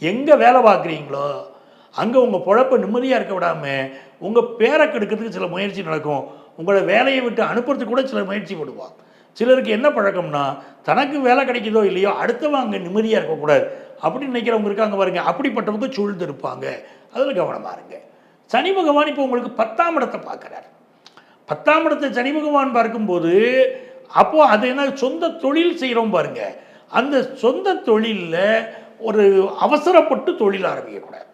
எங்கே வேலை பார்க்குறீங்களோ அங்கே உங்கள் பொழப்பை நிம்மதியாக இருக்க விடாமல் உங்கள் பேரை கெடுக்கிறதுக்கு சில முயற்சி நடக்கும். உங்களை வேலையை விட்டு அனுப்புறதுக்கு கூட சிலர் முயற்சி பண்ணுவாங்க. சிலருக்கு என்ன பழக்கம்னா, தனக்கு வேலை கிடைக்குதோ இல்லையோ அடுத்தவங்க அங்கே நிம்மதியாக இருக்கக்கூடாது அப்படின்னு நினைக்கிறவங்க இருக்காங்க பாருங்க. அப்படிப்பட்டவங்க சூழ்ந்து இருப்பாங்க. அதில் கவனமாக இருங்க. சனி பகவான் இப்போ உங்களுக்கு 10ஆம் இடத்தை பார்க்குறார். 10ஆம் இடத்தை சனி பகவான் பார்க்கும்போது அப்போது அது என்ன, சொந்த தொழில் செய்கிறோம் பாருங்க. அந்த சொந்த தொழிலில் ஒரு அவசரப்பட்டு தொழில் ஆரம்பிக்கக்கூடாது.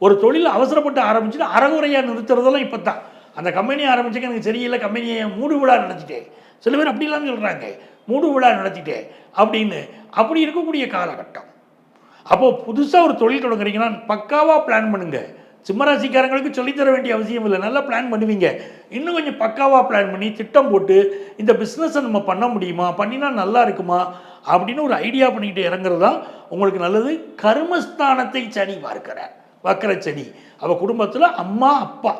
ஒரு தொழில் அவசரப்பட்டு ஆரம்பிச்சுட்டு அறகுறையாக நிறுத்துறதெல்லாம் இப்போ தான். அந்த கம்பெனியை ஆரம்பிச்சுக்க எனக்கு சரியில்லை, கம்பெனியை மூடு விழா நினச்சிட்டேன். சில பேர் அப்படிலாம் சொல்கிறாங்க, மூடு விழா நடத்திட்டேன் அப்படின்னு. அப்படி இருக்கக்கூடிய காலகட்டம். அப்போது புதுசாக ஒரு தொழில் தொடங்குறீங்கன்னா பக்காவாக பிளான் பண்ணுங்கள். சிம்மராசிக்காரங்களுக்கு சொல்லித்தர வேண்டிய அவசியம் இல்லை, நல்லா பிளான் பண்ணுவீங்க. இன்னும் கொஞ்சம் பக்காவாக பிளான் பண்ணி திட்டம் போட்டு இந்த பிஸ்னஸை நம்ம பண்ண முடியுமா, பண்ணினா நல்லா இருக்குமா அப்படின்னு ஒரு ஐடியா பண்ணிக்கிட்டு இறங்குறது தான் உங்களுக்கு நல்லது. கர்மஸ்தானத்தை சனி பார்க்கிறார், வக்கர சனி. அவள் குடும்பத்தில் அம்மா அப்பா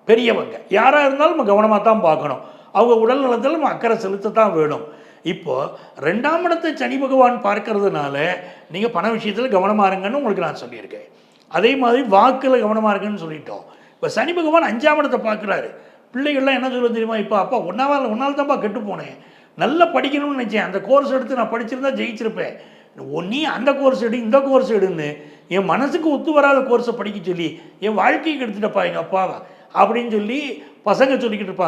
பெரியவங்க யாராக இருந்தாலும் நம்ம கவனமாக தான் பார்க்கணும். அவங்க உடல் நலத்தில் நம்ம அக்கறை செலுத்தத்தான் வேணும். இப்போது 2ஆம் இடத்தை சனி பகவான் பார்க்கறதுனால நீங்கள் பண விஷயத்தில் கவனமாக இருங்கன்னு உங்களுக்கு நான் சொல்லியிருக்கேன். அதே மாதிரி வாக்கில் கவனமாக இருக்குன்னு சொல்லிட்டோம். இப்போ சனி பகவான் 5ஆம் இடத்தை பார்க்குறாரு. பிள்ளைகள்லாம் என்ன சொல்ல தெரியுமா, இப்போ அப்பா ஒன்றால் தான்ப்பா கெட்டு போனேன், நல்லா படிக்கணும்னு நினச்சேன், அந்த கோர்ஸ் எடுத்து நான் படிச்சிருந்தா ஜெயிச்சிருப்பேன், நீ அந்த கோர்ஸ் எடு இந்த கோர்ஸ் எடுன்னு என் மனசுக்கு ஒத்து வராத கோர்ஸை படிக்க சொல்லி என் வாழ்க்கையை கெடுத்துட்டப்பா எங்கள் அப்பாவை அப்படின்னு சொல்லி பசங்க சொல்லிக்கிட்டு இருப்பாங்க.